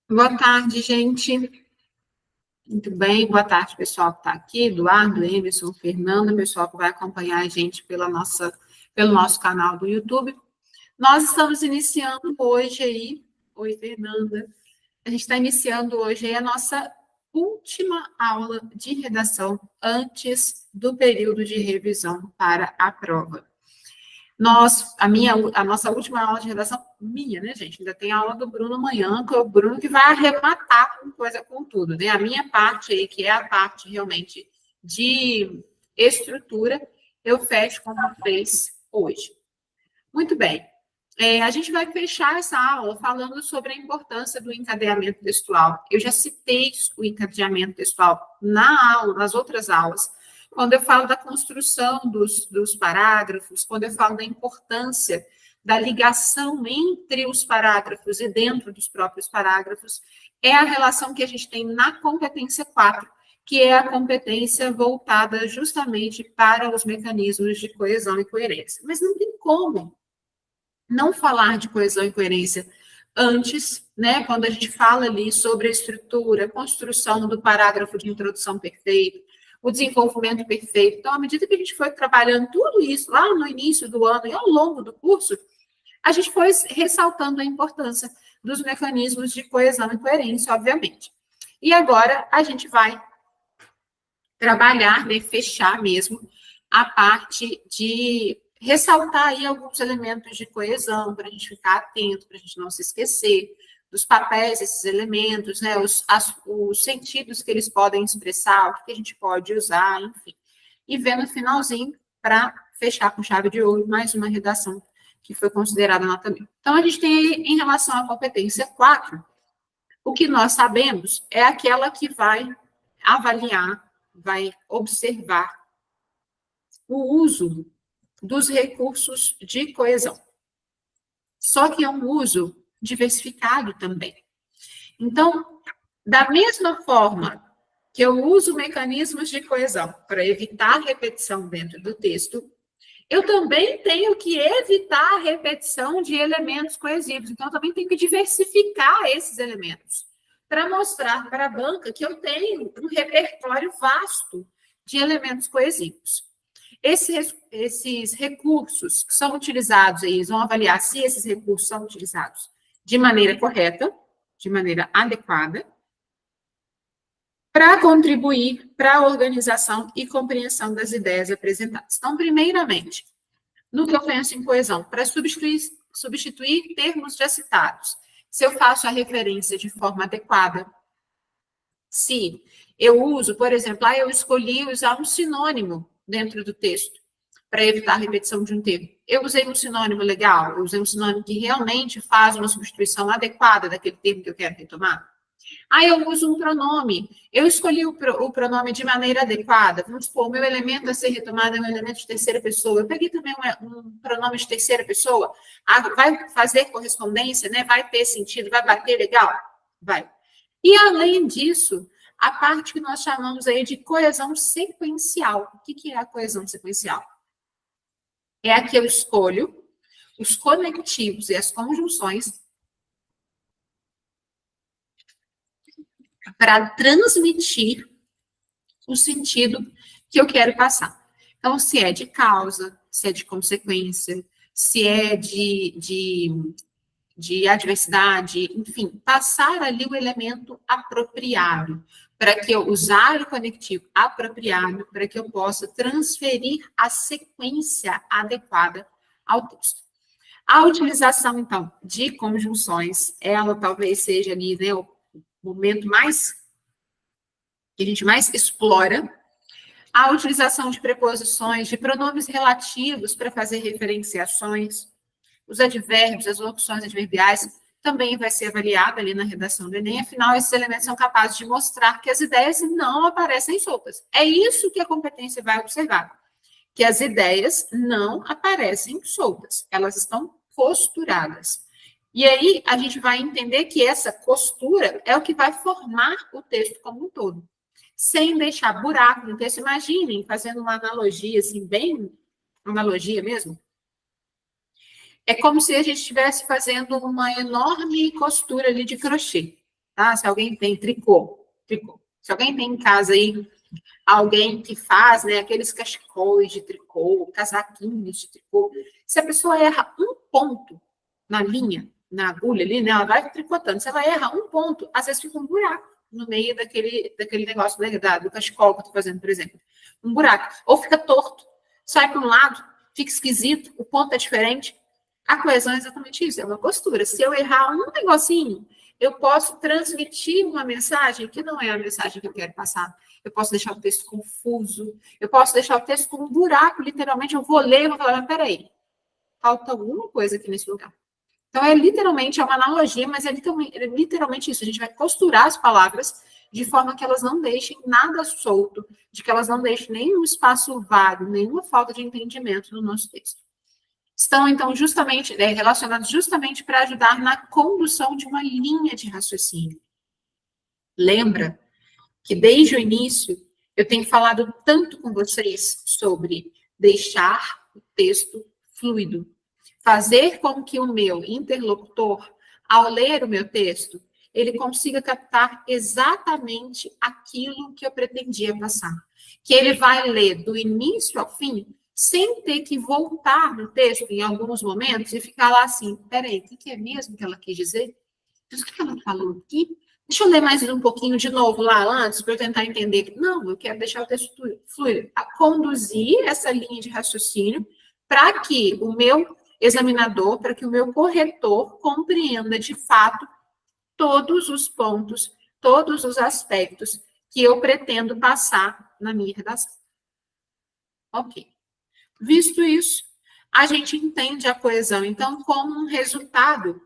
Boa tarde, gente. Muito bem, boa tarde, pessoal que está aqui, Eduardo, Emerson, Fernanda, pessoal que vai acompanhar a gente pelo nosso canal do YouTube. Nós estamos iniciando hoje aí, oi, Fernanda, a gente está iniciando hoje aí a nossa última aula de redação antes do período de revisão para a prova. A nossa última aula de redação, né, gente? Ainda tem a aula do Bruno amanhã, que é o Bruno que vai arrematar com tudo, né? A minha parte aí, que é a parte realmente de estrutura, eu fecho com vocês hoje. Muito bem. A gente vai fechar essa aula falando sobre a importância do encadeamento textual. Eu já citei o encadeamento textual nas outras aulas, quando eu falo da construção dos parágrafos, quando eu falo da importância da ligação entre os parágrafos e dentro dos próprios parágrafos, é a relação que a gente tem na competência 4, que é a competência voltada justamente para os mecanismos de coesão e coerência. Mas não tem como não falar de coesão e coerência antes, né, quando a gente fala ali sobre a estrutura, a construção do parágrafo de introdução perfeito, o desenvolvimento perfeito. Então, à medida que a gente foi trabalhando tudo isso lá no início do ano e ao longo do curso, a gente foi ressaltando a importância dos mecanismos de coesão e coerência, obviamente. E agora a gente vai trabalhar, né, fechar mesmo a parte de ressaltar aí alguns elementos de coesão, para a gente ficar atento, para a gente não se esquecer dos papéis desses elementos, né, os sentidos que eles podem expressar, o que a gente pode usar, enfim. E ver no finalzinho, para fechar com chave de ouro, mais uma redação que foi considerada nota 1000. Então, a gente tem aí, em relação à competência 4, o que nós sabemos é aquela que vai avaliar, vai observar o uso dos recursos de coesão. Só que é um uso diversificado também. Então, da mesma forma que eu uso mecanismos de coesão para evitar repetição dentro do texto, eu também tenho que evitar a repetição de elementos coesivos. Então, eu também tenho que diversificar esses elementos para mostrar para a banca que eu tenho um repertório vasto de elementos coesivos. Esses recursos que são utilizados, eles vão avaliar se esses recursos são utilizados de maneira correta, de maneira adequada, para contribuir para a organização e compreensão das ideias apresentadas. Então, primeiramente, no que eu penso em coesão, para substituir termos já citados, se eu faço a referência de forma adequada, se eu uso, por exemplo, eu escolhi usar um sinônimo dentro do texto para evitar a repetição de um termo. Eu usei um sinônimo legal, eu usei um sinônimo que realmente faz uma substituição adequada daquele termo que eu quero retomar. Eu uso um pronome. Eu escolhi o pronome de maneira adequada. Vamos supor, o meu elemento a ser retomado é um elemento de terceira pessoa. Eu peguei também um pronome de terceira pessoa. Vai fazer correspondência, né? Vai ter sentido, vai bater legal? Vai. E, além disso, a parte que nós chamamos aí de coesão sequencial. O que é a coesão sequencial? É a que eu escolho os conectivos e as conjunções para transmitir o sentido que eu quero passar. Então, se é de causa, se é de consequência, se é de adversidade, enfim, passar ali o elemento apropriado, para que eu usar o conectivo apropriado, para que eu possa transferir a sequência adequada ao texto. A utilização, então, de conjunções, ela talvez seja ali, né, o momento que a gente mais explora. A utilização de preposições, de pronomes relativos para fazer referenciações, os advérbios, as locuções adverbiais, também vai ser avaliada ali na redação do Enem. Afinal, esses elementos são capazes de mostrar que as ideias não aparecem soltas. É isso que a competência vai observar, que as ideias não aparecem soltas, elas estão costuradas. E aí, a gente vai entender que essa costura é o que vai formar o texto como um todo, sem deixar buraco no texto. Imaginem, fazendo uma analogia, assim, bem analogia mesmo, É como se a gente estivesse fazendo uma enorme costura ali de crochê, tá? Se alguém tem tricô. Se alguém tem em casa aí alguém que faz, né, aqueles cachecóis de tricô, casaquinhos de tricô, se a pessoa erra um ponto na linha, na agulha ali, né, ela vai tricotando, se ela erra um ponto, às vezes fica um buraco no meio daquele negócio, né, do cachecol que eu estou fazendo, por exemplo. Um buraco. Ou fica torto, sai para um lado, fica esquisito, o ponto é diferente. A coesão é exatamente isso, é uma costura. Se eu errar um negocinho, eu posso transmitir uma mensagem que não é a mensagem que eu quero passar. Eu posso deixar o texto confuso, eu posso deixar o texto com um buraco, literalmente, eu vou ler e vou falar, mas peraí, falta alguma coisa aqui nesse lugar. Então, é uma analogia, mas é literalmente isso. A gente vai costurar as palavras de forma que elas não deixem nada solto, de que elas não deixem nenhum espaço vago, nenhuma falta de entendimento no nosso texto. Estão, então, justamente, relacionados justamente para ajudar na condução de uma linha de raciocínio. Lembra que desde o início eu tenho falado tanto com vocês sobre deixar o texto fluido, fazer com que o meu interlocutor, ao ler o meu texto, ele consiga captar exatamente aquilo que eu pretendia passar. Que ele vai ler do início ao fim, sem ter que voltar no texto em alguns momentos e ficar lá assim, peraí, o que é mesmo que ela quis dizer? O que ela falou aqui? Deixa eu ler mais um pouquinho de novo lá antes, para eu tentar entender. Não, eu quero deixar o texto fluido. A conduzir essa linha de raciocínio para que o meu examinador, para que o meu corretor compreenda de fato todos os pontos, todos os aspectos que eu pretendo passar na minha redação. Ok. Visto isso, a gente entende a coesão, então, como um resultado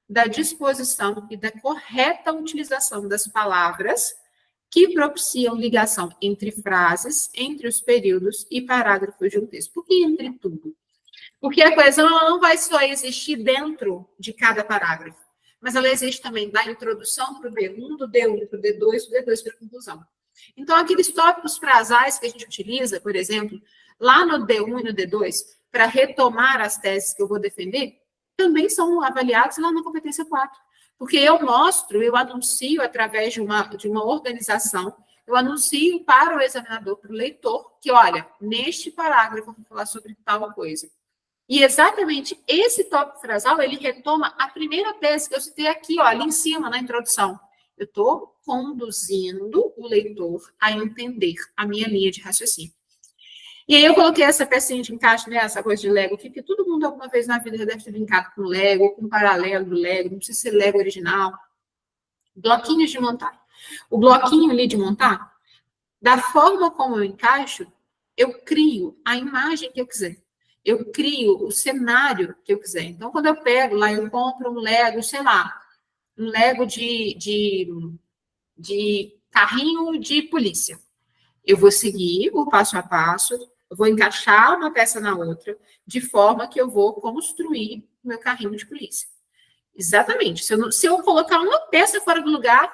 da disposição e da correta utilização das palavras que propiciam ligação entre frases, entre os períodos e parágrafos de um texto. Por que entre tudo? Porque a coesão ela não vai só existir dentro de cada parágrafo, mas ela existe também da introdução para o D1, do D1 para o D2, do D2 para a conclusão. Então, aqueles tópicos frasais que a gente utiliza, por exemplo, lá no D1 e no D2, para retomar as teses que eu vou defender, também são avaliados lá na competência 4. Porque eu mostro, eu anuncio através de uma organização, eu anuncio para o examinador, para o leitor, que, olha, neste parágrafo eu vou falar sobre tal coisa. E exatamente esse tópico frasal, ele retoma a primeira tese que eu citei aqui, ó, ali em cima, na introdução. Eu estou conduzindo o leitor a entender a minha linha de raciocínio. E aí eu coloquei essa pecinha de encaixe, né, essa coisa de Lego aqui, porque todo mundo alguma vez na vida já deve ter brincado com Lego, com paralelo do Lego, não precisa ser Lego original. Bloquinhos de montar. O bloquinho ali de montar, da forma como eu encaixo, eu crio a imagem que eu quiser. Eu crio o cenário que eu quiser. Então, quando eu pego lá, eu compro um Lego, sei lá, um Lego de carrinho de polícia. Eu vou seguir o passo a passo, eu vou encaixar uma peça na outra, de forma que eu vou construir o meu carrinho de polícia. Exatamente. Se eu colocar uma peça fora do lugar,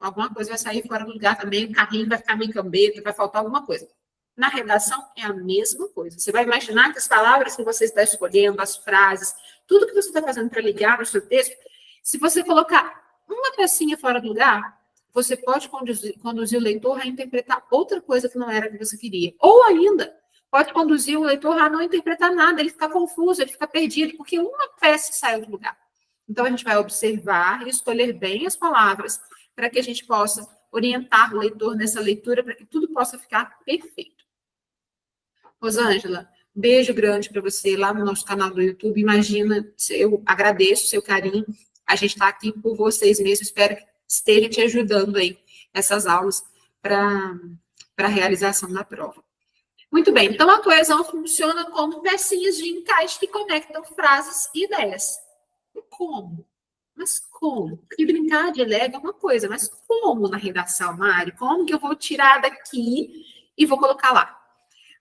alguma coisa vai sair fora do lugar também, o carrinho vai ficar meio cambeta, vai faltar alguma coisa. Na redação é a mesma coisa. Você vai imaginar que as palavras que você está escolhendo, as frases, tudo que você está fazendo para ligar no seu texto, se você colocar uma pecinha fora do lugar, você pode conduzir o leitor a interpretar outra coisa que não era que você queria. Ou ainda, pode conduzir o leitor a não interpretar nada, ele fica confuso, ele fica perdido, porque uma peça saiu do lugar. Então, a gente vai observar e escolher bem as palavras para que a gente possa orientar o leitor nessa leitura, para que tudo possa ficar perfeito. Rosângela, beijo grande para você lá no nosso canal do YouTube. Imagina, eu agradeço o seu carinho. A gente está aqui por vocês mesmos. Espero que esteja te ajudando aí essas aulas para a realização da prova. Muito bem, então a coesão funciona como pecinhas de encaixe que conectam frases e ideias. Como? Mas como? Porque brincar de Lego é uma coisa, mas como na redação, Mari? Como que eu vou tirar daqui e vou colocar lá?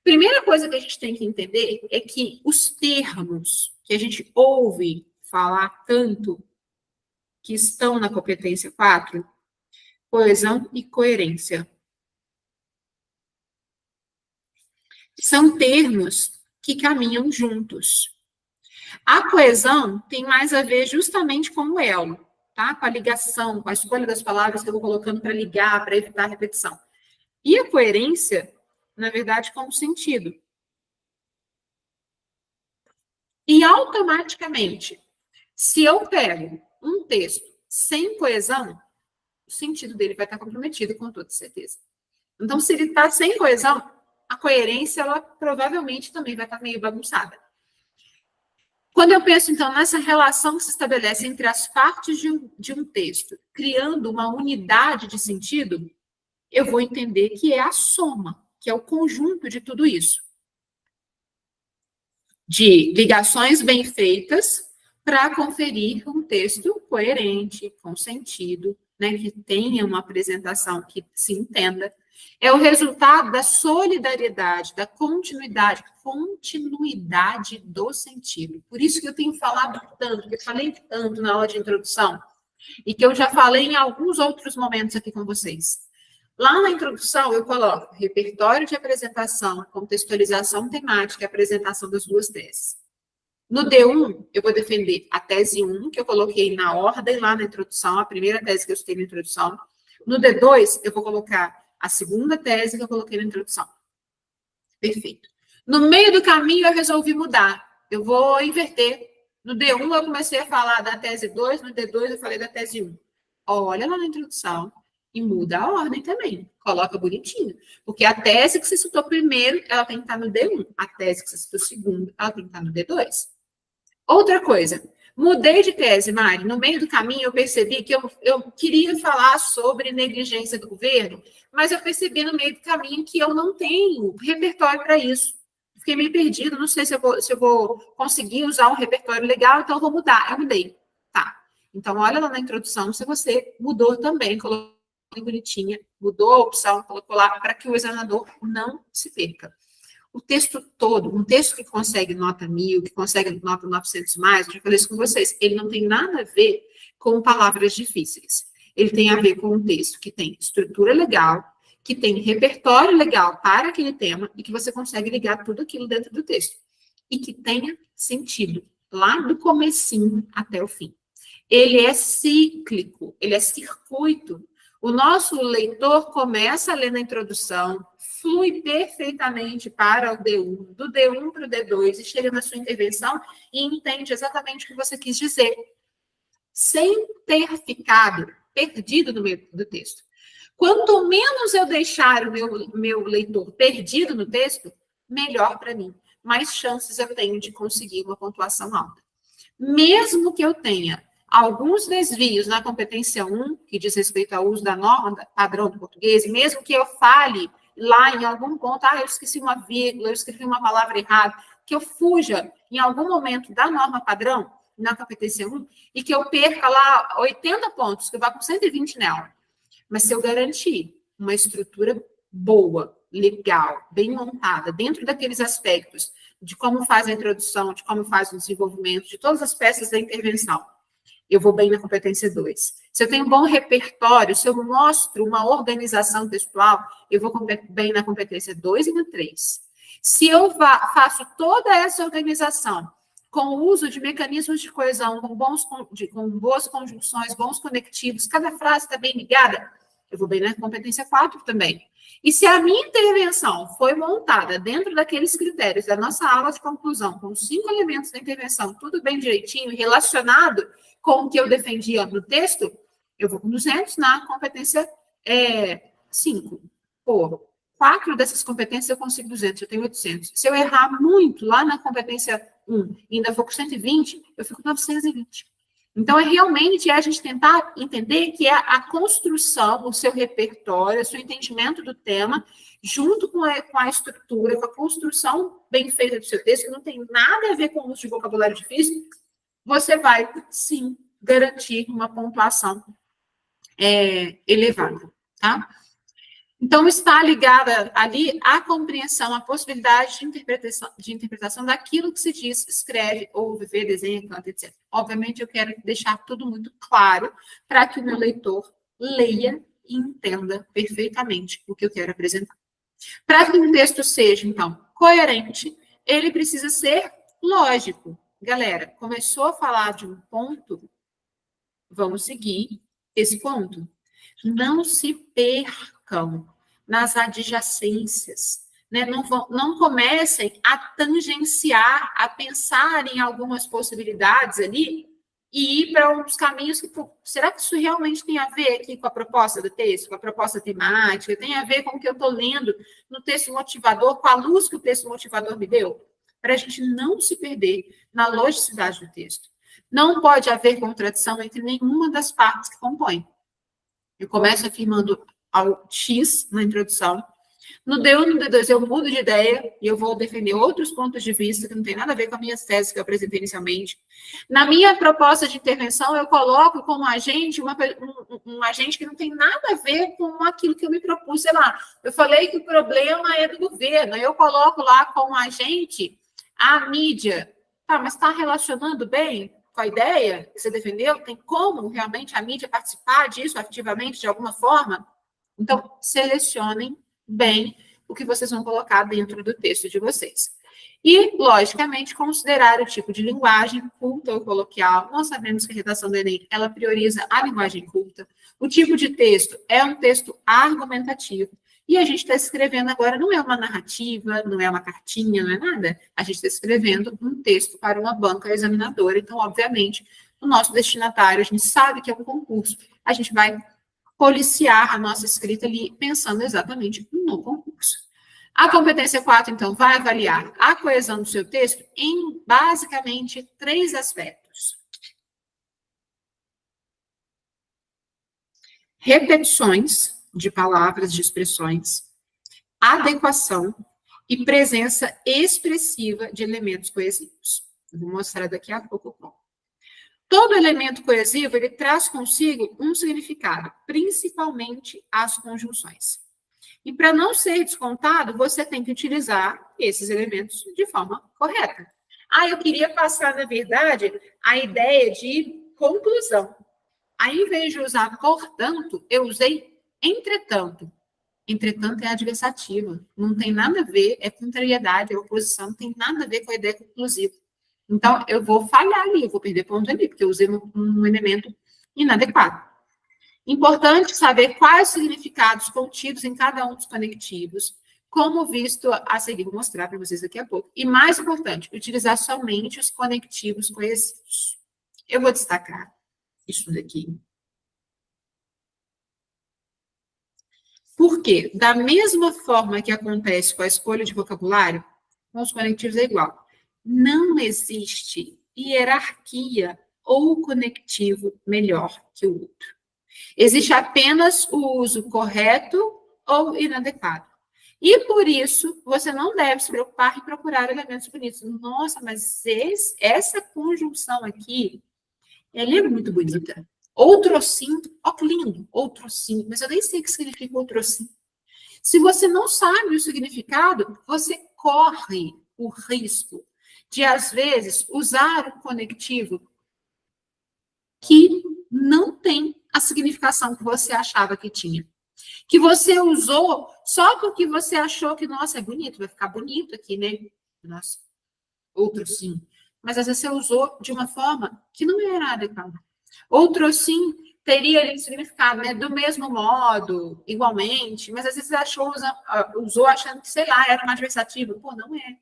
Primeira coisa que a gente tem que entender é que os termos que a gente ouve falar tanto, que estão na competência 4, coesão e coerência, são termos que caminham juntos. A coesão tem mais a ver justamente com o elo, tá? Com a ligação, com a escolha das palavras que eu vou colocando para ligar, para evitar a repetição. E a coerência, na verdade, com o sentido. E automaticamente, se eu pego um texto sem coesão, o sentido dele vai estar comprometido, com toda certeza. Então, se ele está sem coesão, a coerência, ela provavelmente também vai estar meio bagunçada. Quando eu penso, então, nessa relação que se estabelece entre as partes de um texto, criando uma unidade de sentido, eu vou entender que é a soma, que é o conjunto de tudo isso. De ligações bem feitas para conferir um texto coerente, com sentido, né, que tenha uma apresentação que se entenda. É o resultado da solidariedade, da continuidade do sentido. Por isso que eu tenho falado tanto, que eu falei tanto na aula de introdução, e que eu já falei em alguns outros momentos aqui com vocês. Lá na introdução, eu coloco repertório de apresentação, contextualização temática e apresentação das duas teses. No D1, eu vou defender a tese 1, que eu coloquei na ordem lá na introdução, a primeira tese que eu citei na introdução. No D2, eu vou colocar a segunda tese que eu coloquei na introdução. Perfeito. No meio do caminho, eu resolvi mudar. Eu vou inverter. No D1, eu comecei a falar da tese 2, no D2, eu falei da tese 1. Olha lá na introdução e muda a ordem também. Coloca bonitinho. Porque a tese que você citou primeiro, ela tem que estar no D1. A tese que você citou segundo, ela tem que estar no D2. Outra coisa, mudei de tese, Mari. No meio do caminho, eu percebi que eu queria falar sobre negligência do governo, mas eu percebi no meio do caminho que eu não tenho repertório para isso. Fiquei meio perdido, não sei se eu vou conseguir usar um repertório legal, então eu vou mudar. Eu mudei. Tá. Então, olha lá na introdução se você mudou também, colocou bonitinha, mudou a opção, colocou lá para que o examinador não se perca. O texto todo, um texto que consegue nota 1000, que consegue nota 900 mais, eu já falei isso com vocês, ele não tem nada a ver com palavras difíceis. Ele tem a ver com um texto que tem estrutura legal, que tem repertório legal para aquele tema e que você consegue ligar tudo aquilo dentro do texto. E que tenha sentido, lá do comecinho até o fim. Ele é cíclico, ele é circuito. O nosso leitor começa a ler na introdução, flui perfeitamente para o D1, do D1 para o D2, e chega na sua intervenção e entende exatamente o que você quis dizer, sem ter ficado perdido no meio do texto. Quanto menos eu deixar o meu leitor perdido no texto, melhor para mim. Mais chances eu tenho de conseguir uma pontuação alta. Mesmo que eu tenha alguns desvios na competência 1, que diz respeito ao uso da norma padrão do português, e mesmo que eu fale lá em algum ponto, eu esqueci uma vírgula, eu escrevi uma palavra errada, que eu fuja em algum momento da norma padrão, na competência 1, e que eu perca lá 80 pontos, que eu vá com 120 nela. Mas se eu garantir uma estrutura boa, legal, bem montada, dentro daqueles aspectos de como faz a introdução, de como faz o desenvolvimento, de todas as peças da intervenção, eu vou bem na competência 2. Se eu tenho um bom repertório, se eu mostro uma organização textual, eu vou bem na competência 2 e na 3. Se eu faço toda essa organização com o uso de mecanismos de coesão, com boas conjunções, bons conectivos, cada frase está bem ligada, eu vou bem na competência 4 também. E se a minha intervenção foi montada dentro daqueles critérios da nossa aula de conclusão, com os 5 elementos da intervenção, tudo bem direitinho, relacionado com o que eu defendia no texto, eu vou com 200 na competência 5. Pô, 4 dessas competências eu consigo 200, eu tenho 800. Se eu errar muito lá na competência 1 e ainda for com 120, eu fico com 920. Então, realmente a gente tentar entender que é a construção, o seu repertório, o seu entendimento do tema, junto com a estrutura, com a construção bem feita do seu texto, que não tem nada a ver com o uso de vocabulário difícil, você vai, sim, garantir uma pontuação elevada, tá? Então, está ligada ali a compreensão, a possibilidade de interpretação daquilo que se diz, escreve, ouve, vê, desenha, canta, etc. Obviamente, eu quero deixar tudo muito claro para que o meu leitor leia e entenda perfeitamente o que eu quero apresentar. Para que um texto seja, então, coerente, ele precisa ser lógico. galera, começou a falar de um ponto, vamos seguir esse ponto. Não se percam nas adjacências, né? Não comecem a tangenciar, a pensar em algumas possibilidades ali e ir para uns caminhos que, será que isso realmente tem a ver aqui com a proposta do texto, com a proposta temática, tem a ver com o que eu estou lendo no texto motivador, com a luz que o texto motivador me deu? Para a gente não se perder na logicidade do texto. Não pode haver contradição entre nenhuma das partes que compõem. Eu começo afirmando ao X na introdução. No D1 e no D2 eu mudo de ideia e eu vou defender outros pontos de vista que não tem nada a ver com as minhas teses que eu apresentei inicialmente. Na minha proposta de intervenção, eu coloco como agente um agente que não tem nada a ver com aquilo que eu me propus. Sei lá, eu falei que o problema é do governo, eu coloco lá como agente a mídia. Tá, mas está relacionando bem com a ideia que você defendeu? Tem como realmente a mídia participar disso ativamente, de alguma forma? Então, selecionem bem o que vocês vão colocar dentro do texto de vocês. E, logicamente, considerar o tipo de linguagem culta ou coloquial. Nós sabemos que a redação do Enem, ela prioriza a linguagem culta. O tipo de texto é um texto argumentativo. E a gente está escrevendo agora, não é uma narrativa, não é uma cartinha, não é nada. A gente está escrevendo um texto para uma banca examinadora. Então, obviamente, o nosso destinatário, a gente sabe que é um concurso. A gente vai policiar a nossa escrita ali, pensando exatamente no concurso. A competência 4, então, vai avaliar a coesão do seu texto em, basicamente, 3 aspectos. Repetições de palavras, de expressões, adequação e presença expressiva de elementos coesivos. Eu vou mostrar daqui a pouco como. Todo elemento coesivo, ele traz consigo um significado, principalmente as conjunções. E para não ser descontado, você tem que utilizar esses elementos de forma correta. Eu queria passar, na verdade, a ideia de conclusão. Aí, em vez de usar portanto, eu usei entretanto. Entretanto é adversativa, não tem nada a ver, é contrariedade, é oposição, não tem nada a ver com a ideia conclusiva. Então, eu vou falhar ali, eu vou perder ponto ali, porque eu usei um elemento inadequado. Importante saber quais os significados contidos em cada um dos conectivos, como visto a seguir, vou mostrar para vocês daqui a pouco. E mais importante, utilizar somente os conectivos coesivos. Eu vou destacar isso daqui. Porque, da mesma forma que acontece com a escolha de vocabulário, com os conectivos é igual. Não existe hierarquia ou conectivo melhor que o outro. Existe apenas o uso correto ou inadequado. E, por isso, você não deve se preocupar em procurar elementos bonitos. Nossa, mas essa conjunção aqui, ela é muito bonita. Outrossim, ó que lindo, outrossim. Mas eu nem sei o que significa outrossim. Se você não sabe o significado, você corre o risco de, às vezes, usar um conectivo que não tem a significação que você achava que tinha. Que você usou só porque você achou que, nossa, é bonito, vai ficar bonito aqui, né? Nossa, outro sim. Mas às vezes você usou de uma forma que não era adequada. Outro sim teria ali significado, né? Do mesmo modo, igualmente, mas às vezes você usou achando que, sei lá, era uma adversativa. Pô, não é.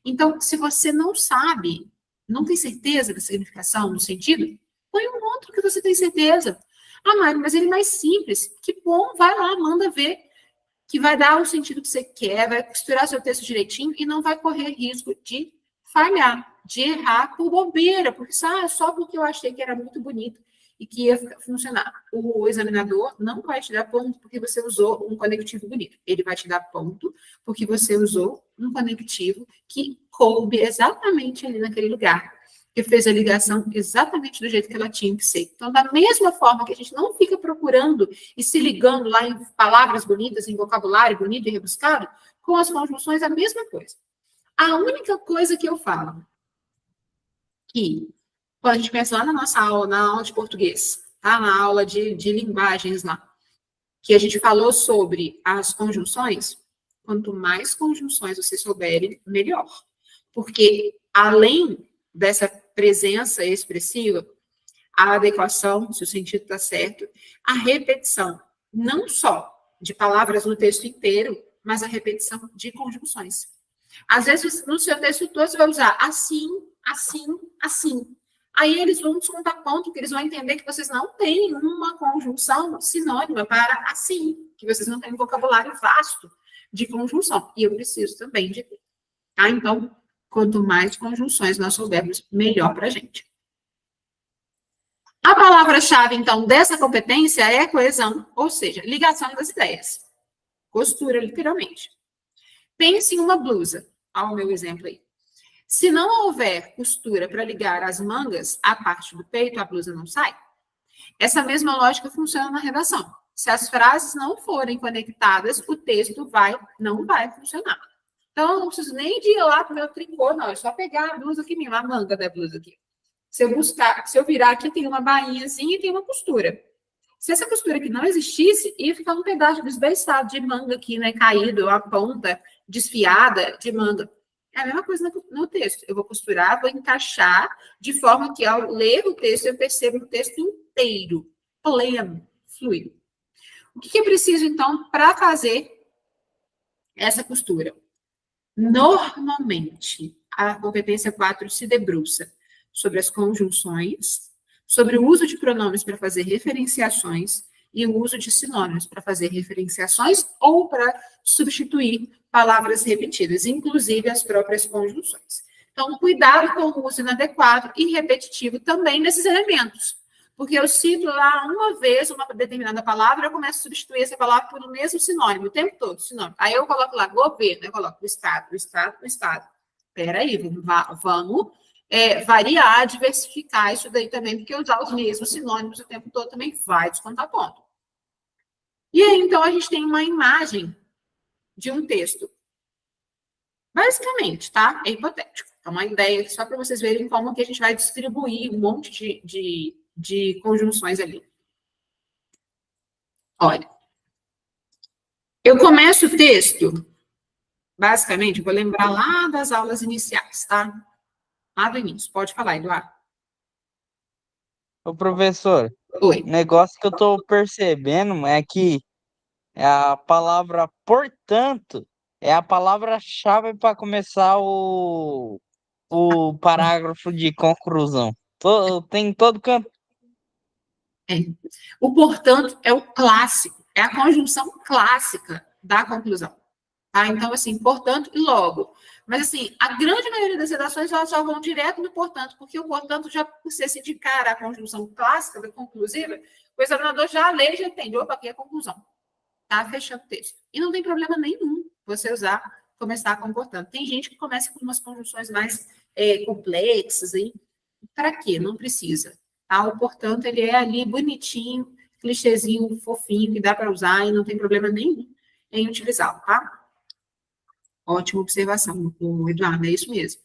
Então, se você não sabe, não tem certeza da significação, do sentido, põe um outro que você tem certeza. Mari, mas ele é mais simples. Que bom, vai lá, manda ver, que vai dar o sentido que você quer, vai costurar seu texto direitinho e não vai correr risco de falhar, de errar por bobeira, porque só porque eu achei que era muito bonito e que ia funcionar. O examinador não vai te dar ponto porque você usou um conectivo bonito. Ele vai te dar ponto porque você usou um conectivo que coube exatamente ali naquele lugar, que fez a ligação exatamente do jeito que ela tinha que ser. Então, da mesma forma que a gente não fica procurando e se ligando lá em palavras bonitas, em vocabulário bonito e rebuscado, com as conjunções, a mesma coisa. A única coisa que eu falo, que quando a gente pensa lá na nossa aula, na aula de português, tá? Na aula de linguagens lá, que a gente falou sobre as conjunções, quanto mais conjunções vocês souberem, melhor. Porque, além dessa presença expressiva, a adequação, se o sentido está certo, a repetição, não só de palavras no texto inteiro, mas a repetição de conjunções. Às vezes, no seu texto todo, você vai usar assim, assim, assim. Aí eles vão descontar ponto, que eles vão entender que vocês não têm uma conjunção sinônima para assim, que vocês não têm um vocabulário vasto de conjunção. E eu preciso também de ter. Tá? Então, quanto mais conjunções nós soubermos, melhor para a gente. A palavra-chave, então, dessa competência é coesão, ou seja, ligação das ideias. Costura, literalmente. Pense em uma blusa. Olha o meu exemplo aí. Se não houver costura para ligar as mangas à parte do peito, a blusa não sai. Essa mesma lógica funciona na redação. Se as frases não forem conectadas, o texto não vai funcionar. Então, eu não preciso nem de ir lá para o meu tricô, não. É só pegar a blusa aqui mesmo, a manga da blusa aqui. Se eu virar aqui, tem uma bainhazinha e tem uma costura. Se essa costura aqui não existisse, ia ficar um pedaço desbeiçado de manga aqui, né? Caído, a ponta desfiada de manga. É a mesma coisa no texto. Eu vou costurar, vou encaixar, de forma que ao ler o texto, eu percebo o texto inteiro, pleno, fluido. O que é preciso, então, para fazer essa costura? Normalmente, a competência 4 se debruça sobre as conjunções, sobre o uso de pronomes para fazer referenciações e o uso de sinônimos para fazer referenciações ou para substituir palavras repetidas, inclusive as próprias conjunções. Então, cuidado com o uso inadequado e repetitivo também desses elementos, porque eu cito lá uma vez uma determinada palavra, eu começo a substituir essa palavra por o mesmo sinônimo, o tempo todo, sinônimo. Aí eu coloco lá governo, eu coloco o Estado, o Estado, o Estado. Espera aí, vamos variar, diversificar isso daí também, porque usar os mesmos sinônimos o tempo todo também vai descontar ponto. E aí, então, a gente tem uma imagem de um texto. Basicamente, tá? É hipotético. É uma ideia só para vocês verem como que a gente vai distribuir um monte de conjunções ali. Olha, eu começo o texto, basicamente, vou lembrar lá das aulas iniciais, tá? Lá do início. Pode falar, Eduardo. Ô, professor, Oi. o negócio que eu tô percebendo é que a palavra portanto é a palavra-chave para começar o parágrafo de conclusão. Tem todo canto. O portanto é o clássico, é a conjunção clássica da conclusão. Tá? Então, assim, portanto e logo. Mas, assim, a grande maioria das redações elas já vão direto no portanto, porque o portanto, já por ser se indicar a conjunção clássica da conclusiva, o examinador já lê e já entende. Opa, aqui é a conclusão. Tá fechando o texto. E não tem problema nenhum você começar com portanto. Tem gente que começa com umas conjunções mais complexas aí. Para quê? Não precisa. Tá? O portanto, ele é ali bonitinho, clichêzinho, fofinho, que dá para usar e não tem problema nenhum em utilizá-lo, tá? Ótima observação, Eduardo, é isso mesmo.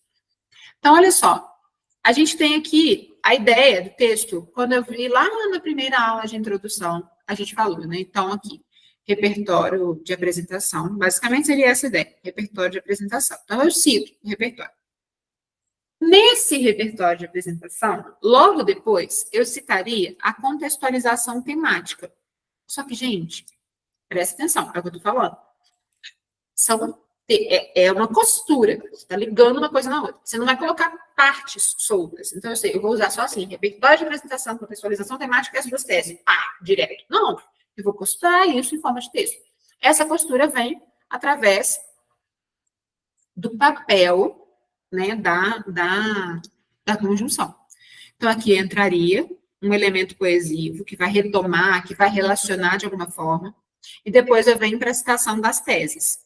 Então, olha só, a gente tem aqui a ideia do texto, quando eu vi lá na primeira aula de introdução, a gente falou, né? Então, aqui, repertório de apresentação, basicamente seria essa ideia, repertório de apresentação. Então, eu cito o repertório. Nesse repertório de apresentação, logo depois, eu citaria a contextualização temática. Só que, gente, presta atenção, é o que eu estou falando. É uma costura, você está ligando uma coisa na outra. Você não vai colocar partes soltas. Então, eu vou usar só assim, repertório de apresentação, contextualização temática, essas duas teses. Direto. Não, eu vou costurar isso em forma de texto. Essa costura vem através do papel, né, da conjunção. Então, aqui entraria um elemento coesivo que vai retomar, que vai relacionar de alguma forma, e depois eu venho para a citação das teses.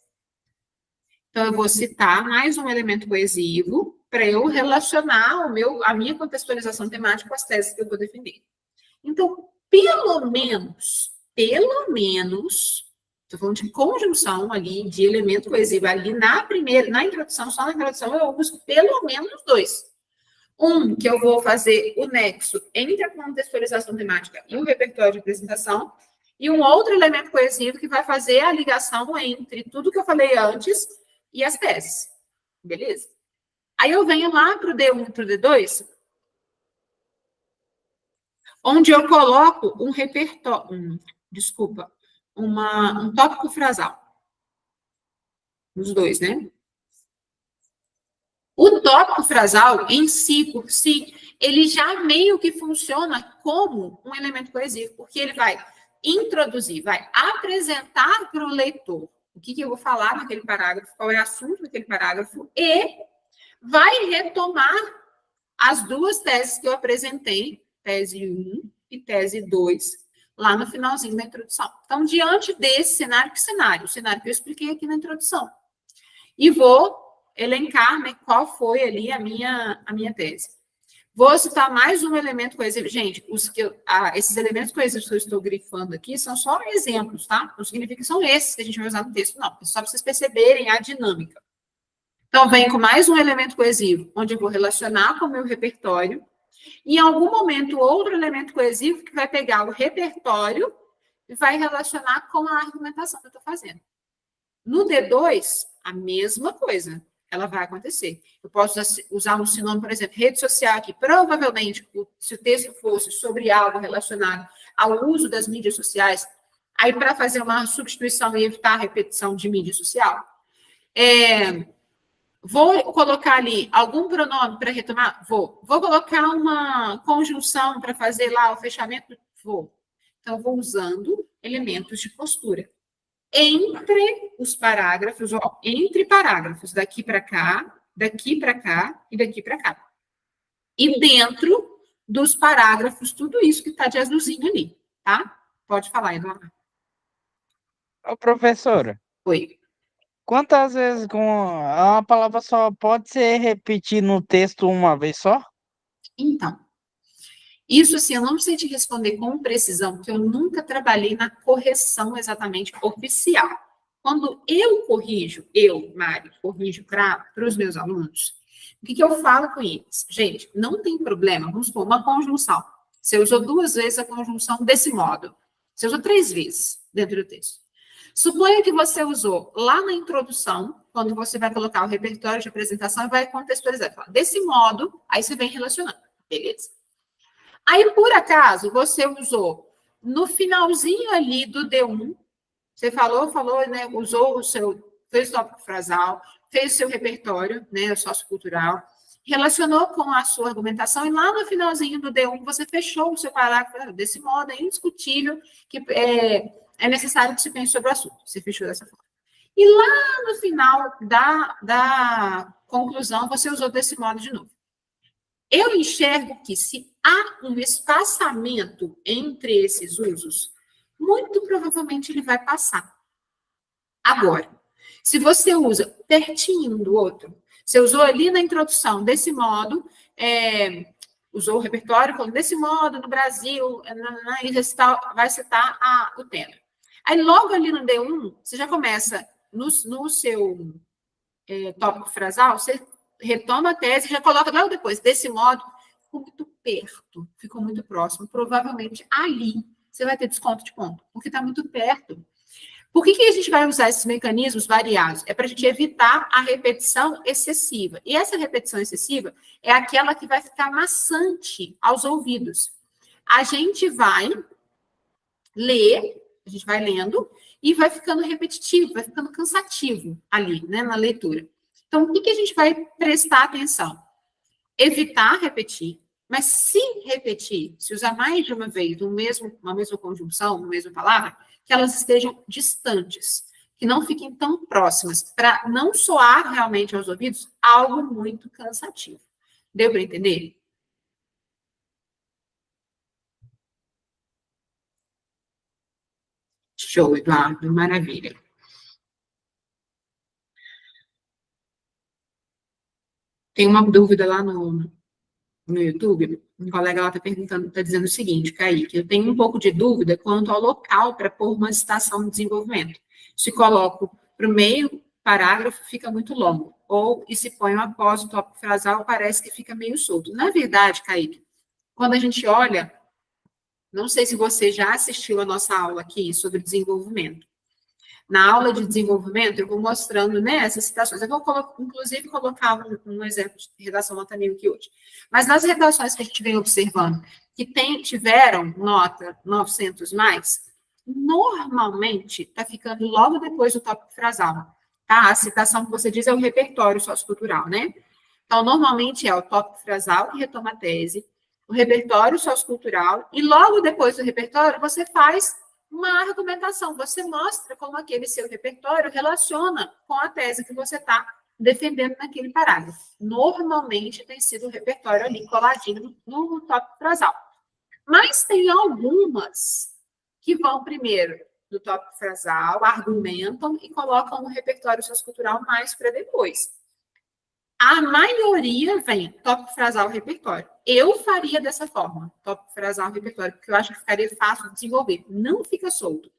Então, eu vou citar mais um elemento coesivo para eu relacionar a minha contextualização temática com as teses que eu vou defender. Então, pelo menos, estou falando de conjunção ali, de elemento coesivo ali na introdução, só na introdução eu uso pelo menos dois. Um, que eu vou fazer o nexo entre a contextualização temática e o repertório de apresentação, e um outro elemento coesivo que vai fazer a ligação entre tudo que eu falei antes e as teses. Beleza? Aí eu venho lá para o D1 e para o D2, onde eu coloco um repertório, um tópico frasal. Os dois, né? O tópico frasal, em si, por si, ele já meio que funciona como um elemento coesivo, porque ele vai introduzir, vai apresentar para o leitor o que eu vou falar naquele parágrafo, qual é o assunto daquele parágrafo, e vai retomar as duas teses que eu apresentei, tese 1 e tese 2, lá no finalzinho da introdução. Então, diante desse cenário, que cenário? O cenário que eu expliquei aqui na introdução. E vou elencar, né, qual foi ali a minha tese. Vou citar mais um elemento coesivo. Gente, esses elementos coesivos que eu estou grifando aqui são só exemplos, tá? Não significa que são esses que a gente vai usar no texto, não. É só para vocês perceberem a dinâmica. Então, vem com mais um elemento coesivo, onde eu vou relacionar com o meu repertório. E, em algum momento, outro elemento coesivo que vai pegar o repertório e vai relacionar com a argumentação que eu estou fazendo. No D2, a mesma coisa. Ela vai acontecer. Eu posso usar um sinônimo, por exemplo, rede social, que provavelmente, se o texto fosse sobre algo relacionado ao uso das mídias sociais, aí para fazer uma substituição e evitar a repetição de mídia social, vou colocar ali algum pronome para retomar? Vou. Vou colocar uma conjunção para fazer lá o fechamento? Vou. Então, vou usando elementos de postura. Entre os parágrafos, entre parágrafos, daqui para cá e daqui para cá. E dentro dos parágrafos, tudo isso que está de azulzinho ali, tá? Pode falar, Eduardo. Ô, professora. Oi. Quantas vezes uma palavra só pode ser repetida no texto uma vez só? Então, isso, assim, eu não sei te responder com precisão, porque eu nunca trabalhei na correção exatamente oficial. Quando eu corrijo, Mari, corrijo para os meus alunos, o que eu falo com eles? Gente, não tem problema, vamos supor, uma conjunção. Você usou 2 vezes a conjunção desse modo. Você usou 3 vezes dentro do texto. Suponha que você usou lá na introdução, quando você vai colocar o repertório de apresentação e vai contextualizar. Desse modo, aí você vem relacionando. Beleza? Aí, por acaso, você usou no finalzinho ali do D1, você falou, né, usou fez o tópico frasal, fez o seu repertório, né, sociocultural, relacionou com a sua argumentação, e lá no finalzinho do D1, você fechou o seu parágrafo desse modo, é indiscutível que é necessário que se pense sobre o assunto. Você fechou dessa forma. E lá no final da conclusão, você usou desse modo de novo. Eu enxergo que se há um espaçamento entre esses usos, muito provavelmente ele vai passar. Agora, se você usa pertinho um do outro, você usou ali na introdução desse modo, usou o repertório falando desse modo no Brasil, e vai citar o tema. Aí logo ali no D1, você já começa no seu tópico frasal, você retoma a tese e já coloca logo depois. Desse modo, ficou muito perto, ficou muito próximo. Provavelmente ali você vai ter desconto de ponto, porque está muito perto. Por que a gente vai usar esses mecanismos variados? É para a gente evitar a repetição excessiva. E essa repetição excessiva é aquela que vai ficar maçante aos ouvidos. A gente vai ler, a gente vai lendo, e vai ficando repetitivo, vai ficando cansativo ali, né, na leitura. Então, o que a gente vai prestar atenção? Evitar repetir, mas se repetir, se usar mais de uma vez uma mesma conjunção, uma mesma palavra, que elas estejam distantes, que não fiquem tão próximas, para não soar realmente aos ouvidos algo muito cansativo. Deu para entender? Show, Eduardo, maravilha. Tem uma dúvida lá no YouTube, um colega lá está perguntando, está dizendo o seguinte, Kaique, eu tenho um pouco de dúvida quanto ao local para pôr uma citação de desenvolvimento. Se coloco para o meio parágrafo, fica muito longo, e se põe após o tópico frasal, parece que fica meio solto. Na verdade, Kaique, quando a gente olha, não sei se você já assistiu a nossa aula aqui sobre desenvolvimento, Na aula de desenvolvimento, eu vou mostrando, né, essas citações. Eu vou, inclusive, colocar um exemplo de redação nota 1000 aqui hoje. Mas nas redações que a gente vem observando, que tiveram nota 900 mais, normalmente está ficando logo depois do tópico frasal. Tá? A citação que você diz é o repertório sociocultural, né? Então, normalmente é o tópico frasal que retoma a tese, o repertório sociocultural, e logo depois do repertório, você faz uma argumentação, você mostra como aquele seu repertório relaciona com a tese que você está defendendo naquele parágrafo. Normalmente tem sido o repertório ali coladinho no tópico frasal. Mas tem algumas que vão primeiro do tópico frasal, argumentam e colocam o repertório sociocultural mais para depois. A maioria vem tópico frasal, repertório. Eu faria dessa forma, tópico frasal, repertório, porque eu acho que ficaria fácil de desenvolver. Não fica solto.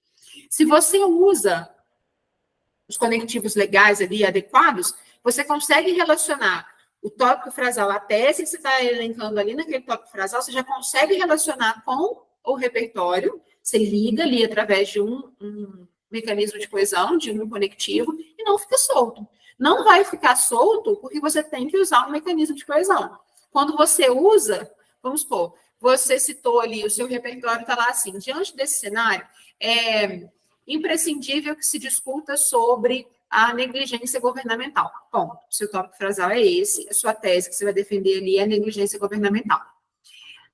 Se você usa os conectivos legais ali adequados, você consegue relacionar o tópico frasal, a tese que você está elencando ali naquele tópico frasal, você já consegue relacionar com o repertório, você liga ali através de um mecanismo de coesão, de um conectivo, e não fica solto. Não vai ficar solto porque você tem que usar um mecanismo de coesão. Quando você usa, vamos supor, você citou ali, o seu repertório está lá assim, diante desse cenário, é imprescindível que se discuta sobre a negligência governamental. Bom, seu tópico frasal é esse, a sua tese que você vai defender ali é a negligência governamental.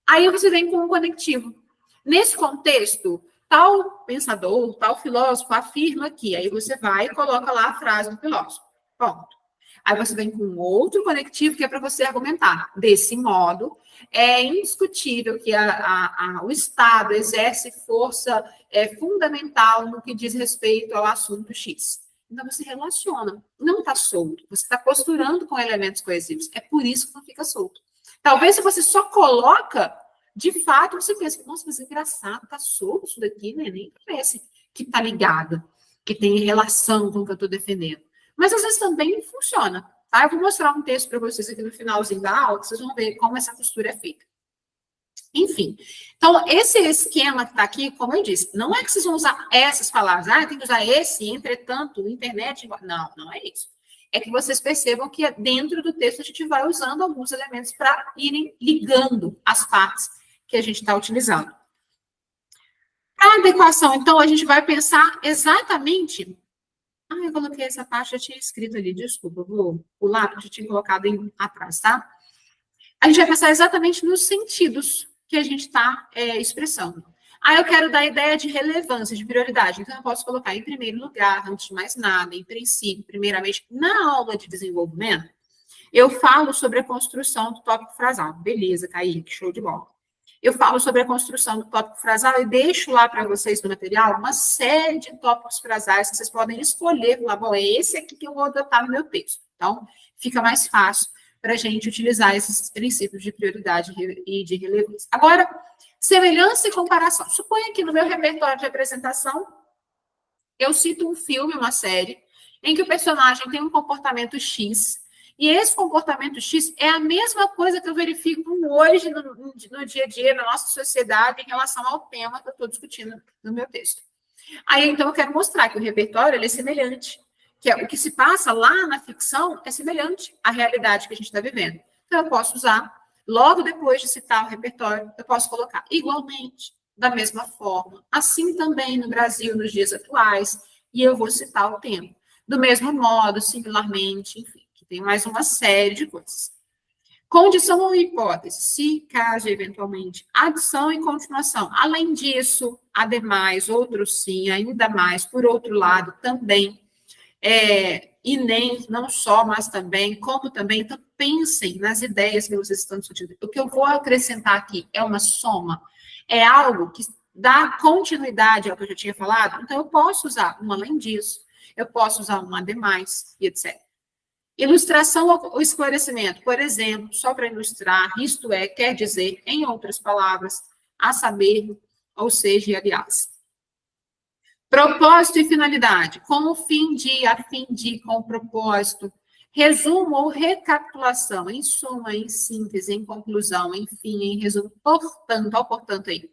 Aí você vem com um conectivo. Nesse contexto, tal pensador, tal filósofo afirma que, aí você vai e coloca lá a frase do filósofo. Ponto. Aí você vem com outro conectivo que é para você argumentar. Desse modo, é indiscutível que o Estado exerce força fundamental no que diz respeito ao assunto X. Então, você relaciona. Não está solto. Você está costurando com elementos coesivos. É por isso que não fica solto. Talvez se você só coloca, de fato, você pensa, nossa, mas é engraçado, está solto isso daqui, né? Nem parece que está ligado, que tem relação com o que eu estou defendendo. Mas às vezes também funciona. Tá? Eu vou mostrar um texto para vocês aqui no finalzinho da aula, que vocês vão ver como essa costura é feita. Enfim, então, esse esquema que está aqui, como eu disse, não é que vocês vão usar essas palavras, tem que usar esse, entretanto, internet, não, não é isso. É que vocês percebam que dentro do texto a gente vai usando alguns elementos para irem ligando as partes que a gente está utilizando. Para a adequação, então, a gente vai pensar exatamente... eu coloquei essa parte, já tinha escrito ali, desculpa, vou pular, porque eu tinha colocado atrás, tá? A gente vai pensar exatamente nos sentidos que a gente está expressando. Eu quero dar a ideia de relevância, de prioridade. Então, eu posso colocar em primeiro lugar, antes de mais nada, em princípio, primeiramente, na aula de desenvolvimento, eu falo sobre a construção do tópico frasal. Beleza, Kaique, show de bola. Eu falo sobre a construção do tópico frasal e deixo lá para vocês no material uma série de tópicos frasais que vocês podem escolher. Lá, bom, é esse aqui que eu vou adotar no meu texto. Então, fica mais fácil para a gente utilizar esses princípios de prioridade e de relevância. Agora, semelhança e comparação. Suponha que no meu repertório de apresentação, eu cito um filme, uma série, em que o personagem tem um comportamento X, e esse comportamento X é a mesma coisa que eu verifico hoje no dia a dia, na nossa sociedade, em relação ao tema que eu estou discutindo no meu texto. Aí, então, eu quero mostrar que o repertório ele é semelhante, que o que se passa lá na ficção é semelhante à realidade que a gente está vivendo. Então, eu posso usar, logo depois de citar o repertório, eu posso colocar igualmente, da mesma forma, assim também no Brasil, nos dias atuais, e eu vou citar o tema. Do mesmo modo, similarmente, enfim, que tem mais uma série de coisas. Condição ou hipótese, se, caso, eventualmente, adição e continuação. Além disso, ademais, outro sim, ainda mais, por outro lado, também, e nem, não só, mas também, como também, então pensem nas ideias que vocês estão discutindo. O que eu vou acrescentar aqui é uma soma, é algo que dá continuidade ao que eu já tinha falado, então eu posso usar um além disso, eu posso usar um ademais, e etc. Ilustração ou esclarecimento, por exemplo, só para ilustrar, isto é, quer dizer, em outras palavras, a saber, ou seja, aliás. Propósito e finalidade, com o fim de, a fim de, com o propósito. Resumo ou recapitulação, em suma, em síntese, em conclusão, enfim, em resumo. Portanto, olha o portanto aí.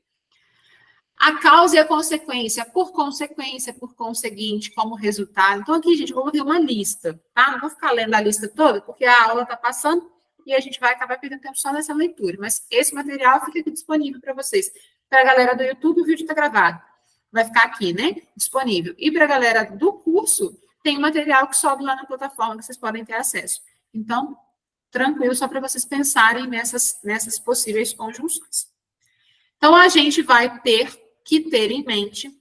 A causa e a consequência, por conseguinte, como resultado. Então, aqui, gente, eu coloquei uma lista, tá? Não vou ficar lendo a lista toda, porque a aula está passando e a gente vai acabar perdendo tempo só nessa leitura. Mas esse material fica aqui disponível para vocês. Para a galera do YouTube, o vídeo está gravado. Vai ficar aqui, né? Disponível. E para a galera do curso, tem um material que sobe lá na plataforma que vocês podem ter acesso. Então, tranquilo, só para vocês pensarem nessas possíveis conjunções. Então, a gente vai ter que ter em mente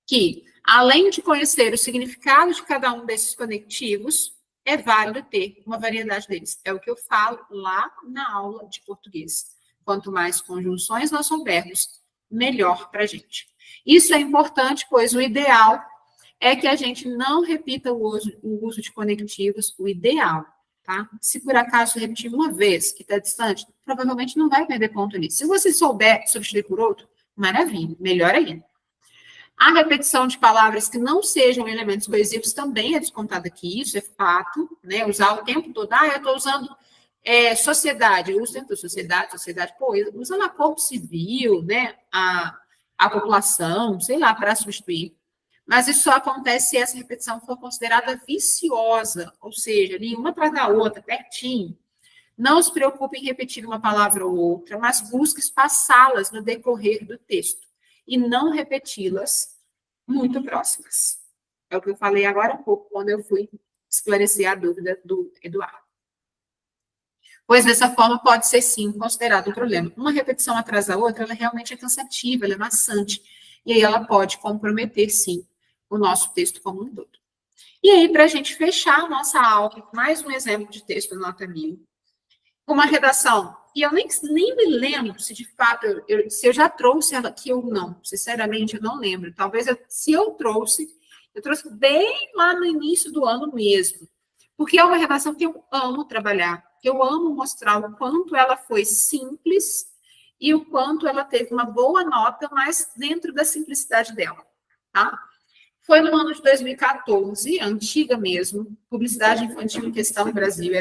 que, além de conhecer o significado de cada um desses conectivos, é válido ter uma variedade deles. É o que eu falo lá na aula de português. Quanto mais conjunções nós soubermos, melhor para a gente. Isso é importante, pois o ideal é que a gente não repita o uso de conectivos, o ideal, tá? Se por acaso repetir uma vez, que está distante, provavelmente não vai perder ponto nisso. Se você souber substituir por outro, maravilha, melhor ainda. A repetição de palavras que não sejam elementos coesivos também é descontada aqui, isso é fato, né? Usar o tempo todo, eu estou usando sociedade, eu uso dentro da sociedade, pô, usando a corpo civil, né? A população, sei lá, para substituir. Mas isso só acontece se essa repetição for considerada viciosa, ou seja, ali uma atrás da outra, pertinho. Não se preocupe em repetir uma palavra ou outra, mas busque espaçá-las no decorrer do texto e não repeti-las muito próximas. É o que eu falei agora há pouco, quando eu fui esclarecer a dúvida do Eduardo. Pois, dessa forma, pode ser, sim, considerado um problema. Uma repetição atrás da outra, ela realmente é cansativa, ela é maçante, e aí ela pode comprometer, sim, o nosso texto como um todo. E aí, para a gente fechar a nossa aula, mais um exemplo de texto nota 1000, uma redação, e eu nem me lembro se de fato, se eu já trouxe ela aqui ou não, sinceramente eu não lembro, talvez se eu trouxe bem lá no início do ano mesmo, porque é uma redação que eu amo trabalhar, que eu amo mostrar o quanto ela foi simples e o quanto ela teve uma boa nota, mas dentro da simplicidade dela, tá? Foi no ano de 2014, antiga mesmo, publicidade infantil em questão no Brasil.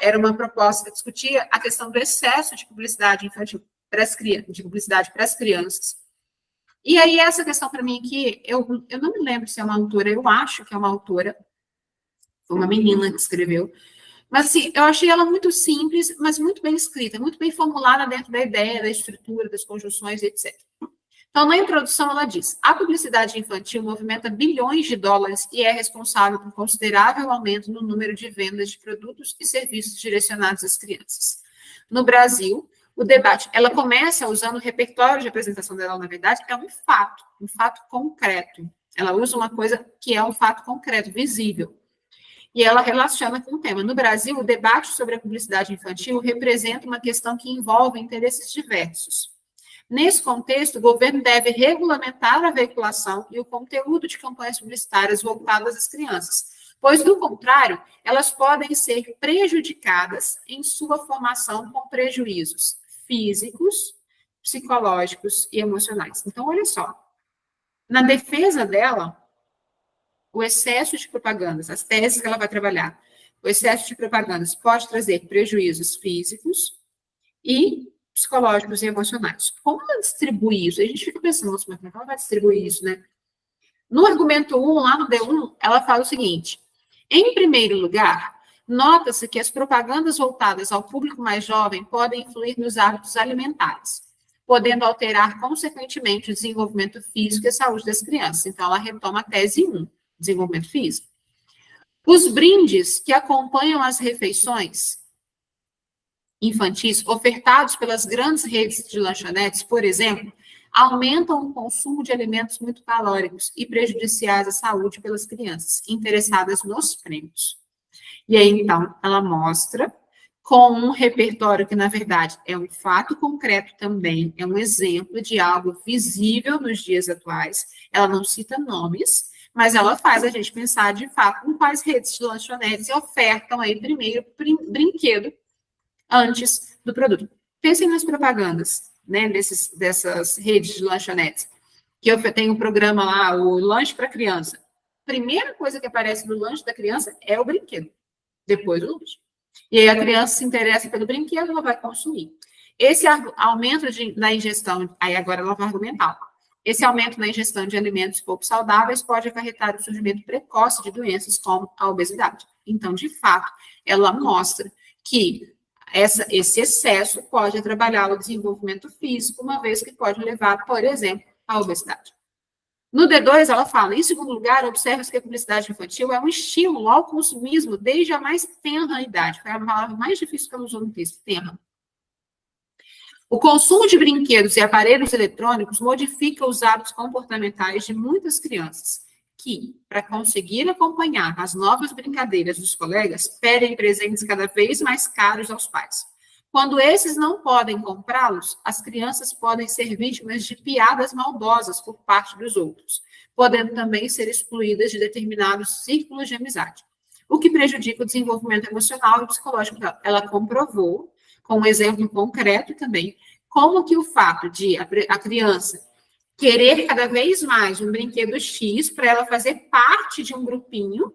Era uma proposta que discutia a questão do excesso de publicidade infantil para as crianças. E aí, essa questão para mim aqui, eu não me lembro se é uma autora, eu acho que é uma autora, foi uma menina que escreveu, mas assim, eu achei ela muito simples, mas muito bem escrita, muito bem formulada dentro da ideia, da estrutura, das conjunções, etc. Então, na introdução, ela diz: a publicidade infantil movimenta bilhões de dólares e é responsável por considerável aumento no número de vendas de produtos e serviços direcionados às crianças. No Brasil, o debate, ela começa usando o repertório de apresentação dela, na verdade, é um fato concreto. Ela usa uma coisa que é um fato concreto, visível. E ela relaciona com o tema. No Brasil, o debate sobre a publicidade infantil representa uma questão que envolve interesses diversos. Nesse contexto, o governo deve regulamentar a veiculação e o conteúdo de campanhas publicitárias voltadas às crianças, pois, do contrário, elas podem ser prejudicadas em sua formação com prejuízos físicos, psicológicos e emocionais. Então, olha só, na defesa dela, o excesso de propagandas, as teses que ela vai trabalhar, o excesso de propagandas pode trazer prejuízos físicos e psicológicos e emocionais. Como ela distribui isso? A gente fica pensando, nossa, mas como ela vai distribuir isso, né? No argumento 1, lá no D1, ela fala o seguinte: em primeiro lugar, nota-se que as propagandas voltadas ao público mais jovem podem influir nos hábitos alimentares, podendo alterar, consequentemente, o desenvolvimento físico e a saúde das crianças. Então, ela retoma a tese 1, desenvolvimento físico. Os brindes que acompanham as refeições infantis ofertados pelas grandes redes de lanchonetes, por exemplo, aumentam o consumo de alimentos muito calóricos e prejudiciais à saúde pelas crianças interessadas nos prêmios. E aí, então, ela mostra com um repertório que, na verdade, é um fato concreto também, é um exemplo de algo visível nos dias atuais. Ela não cita nomes, mas ela faz a gente pensar, de fato, em quais redes de lanchonetes ofertam aí primeiro brinquedo antes do produto. Pensem nas propagandas, né, dessas redes de lanchonetes, que eu tenho um programa lá, o lanche para criança. Primeira coisa que aparece no lanche da criança é o brinquedo, depois o lanche. E aí a criança se interessa pelo brinquedo, ela vai consumir. Esse aumento na ingestão, aí agora ela vai argumentar, esse aumento na ingestão de alimentos pouco saudáveis pode acarretar o surgimento precoce de doenças como a obesidade. Então, de fato, ela mostra que esse excesso pode atrapalhar o desenvolvimento físico, uma vez que pode levar, por exemplo, à obesidade. No D2, ela fala, em segundo lugar, observa-se que a publicidade infantil é um estímulo ao consumismo desde a mais tenra idade. Foi a palavra mais difícil que ela usou no texto, tenra. O consumo de brinquedos e aparelhos eletrônicos modifica os hábitos comportamentais de muitas crianças, que, para conseguir acompanhar as novas brincadeiras dos colegas, pedem presentes cada vez mais caros aos pais. Quando esses não podem comprá-los, as crianças podem ser vítimas de piadas maldosas por parte dos outros, podendo também ser excluídas de determinados círculos de amizade, o que prejudica o desenvolvimento emocional e psicológico dela. Ela comprovou, com um exemplo concreto também, como que o fato de a criança querer cada vez mais um brinquedo X para ela fazer parte de um grupinho,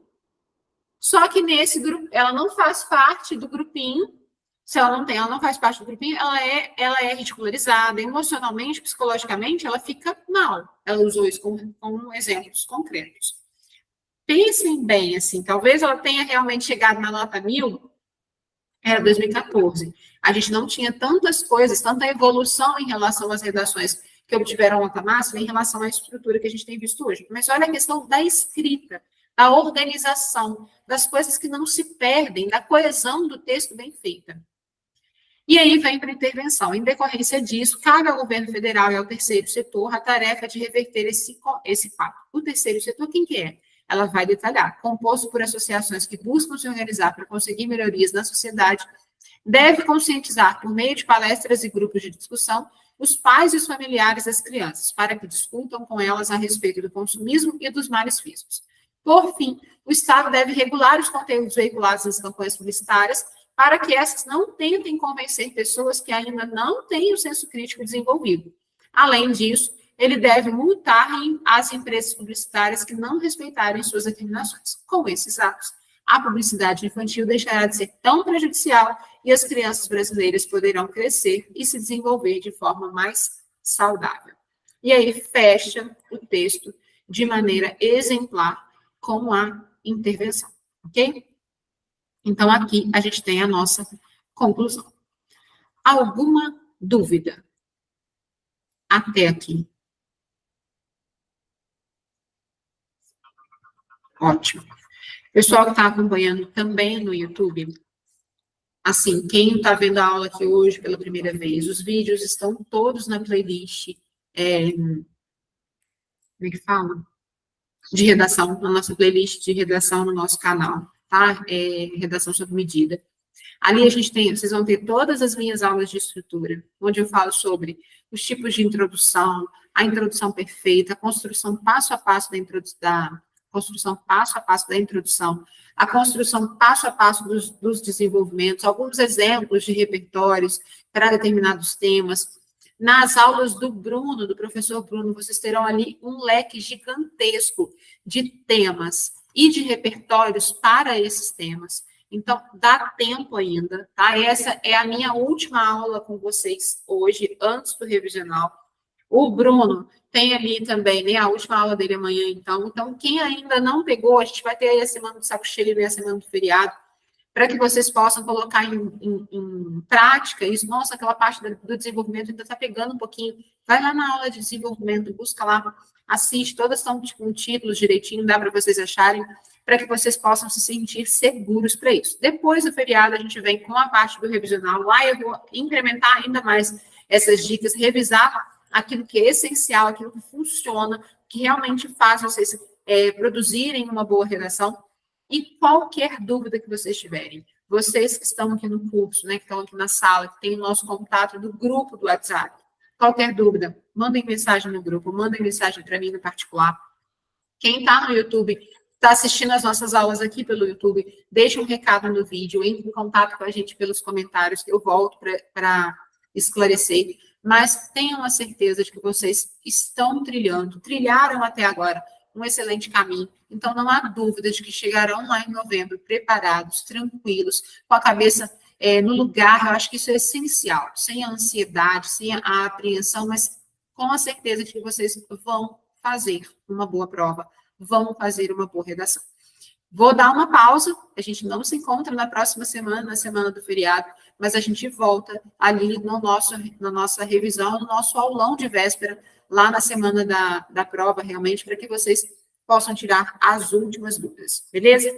só que nesse grupo, ela não faz parte do grupinho. Se ela não faz parte do grupinho, ela é ridicularizada, emocionalmente, psicologicamente, ela fica mal. Ela usou isso como exemplos concretos. Pensem bem, assim, talvez ela tenha realmente chegado na nota 1000, era 2014. A gente não tinha tantas coisas, tanta evolução em relação às redações que obtiveram nota máxima em relação à estrutura que a gente tem visto hoje. Mas olha a questão da escrita, da organização, das coisas que não se perdem, da coesão do texto bem feita. E aí vem para a intervenção. Em decorrência disso, cabe ao governo federal e ao terceiro setor a tarefa de reverter esse fato. O terceiro setor, quem que é? Ela vai detalhar. Composto por associações que buscam se organizar para conseguir melhorias na sociedade, deve conscientizar, por meio de palestras e grupos de discussão, os pais e os familiares das crianças, para que discutam com elas a respeito do consumismo e dos males físicos. Por fim, o Estado deve regular os conteúdos veiculados nas campanhas publicitárias, para que essas não tentem convencer pessoas que ainda não têm o senso crítico desenvolvido. Além disso, ele deve multar as empresas publicitárias que não respeitarem suas determinações. Com esses atos, a publicidade infantil deixará de ser tão prejudicial e as crianças brasileiras poderão crescer e se desenvolver de forma mais saudável. E aí fecha o texto de maneira exemplar com a intervenção, ok? Então, aqui a gente tem a nossa conclusão. Alguma dúvida até aqui? Ótimo. Pessoal que está acompanhando também no YouTube, assim, quem está vendo a aula aqui hoje pela primeira vez, os vídeos estão todos na playlist, como é que fala? De redação, na nossa playlist de redação no nosso canal, tá? Redação sob medida. Ali a gente tem, vocês vão ter todas as minhas aulas de estrutura, onde eu falo sobre os tipos de introdução, a introdução perfeita, a construção passo a passo da construção passo a passo da introdução, a construção passo a passo dos desenvolvimentos, alguns exemplos de repertórios para determinados temas. Nas aulas do Bruno, do professor Bruno, vocês terão ali um leque gigantesco de temas e de repertórios para esses temas. Então, dá tempo ainda, tá? Essa é a minha última aula com vocês hoje, antes do revisional. O Bruno tem ali também, né, a última aula dele amanhã, então. Então, quem ainda não pegou, a gente vai ter aí a semana do saco cheio e a semana do feriado, para que vocês possam colocar em prática isso. Nossa, aquela parte do desenvolvimento ainda está pegando um pouquinho. Vai lá na aula de desenvolvimento, busca lá, assiste, todas estão com títulos direitinho, dá para vocês acharem, para que vocês possam se sentir seguros para isso. Depois do feriado, a gente vem com a parte do revisional. Lá eu vou incrementar ainda mais essas dicas, revisar aquilo que é essencial, aquilo que funciona, que realmente faz vocês produzirem uma boa redação. E qualquer dúvida que vocês tiverem, vocês que estão aqui no curso, né, que estão aqui na sala, que tem o nosso contato do grupo do WhatsApp, qualquer dúvida, mandem mensagem no grupo, mandem mensagem para mim no particular. Quem está no YouTube, está assistindo as nossas aulas aqui pelo YouTube, deixa um recado no vídeo, entre em contato com a gente pelos comentários, que eu volto para esclarecer. Mas tenham a certeza de que vocês trilharam até agora um excelente caminho. Então, não há dúvida de que chegarão lá em novembro preparados, tranquilos, com a cabeça no lugar, eu acho que isso é essencial, sem a ansiedade, sem a apreensão, mas com a certeza de que vocês vão fazer uma boa prova, vão fazer uma boa redação. Vou dar uma pausa, a gente não se encontra na próxima semana, na semana do feriado, mas a gente volta ali na nossa revisão, no nosso aulão de véspera, lá na semana da prova, realmente, para que vocês possam tirar as últimas dúvidas, beleza?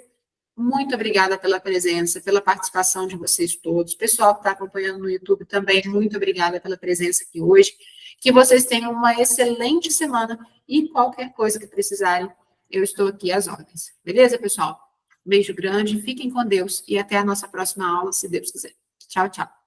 Muito obrigada pela presença, pela participação de vocês todos. Pessoal que está acompanhando no YouTube também, muito obrigada pela presença aqui hoje. Que vocês tenham uma excelente semana e qualquer coisa que precisarem, eu estou aqui às ordens. Beleza, pessoal? Beijo grande, fiquem com Deus e até a nossa próxima aula, se Deus quiser. Tchau, tchau.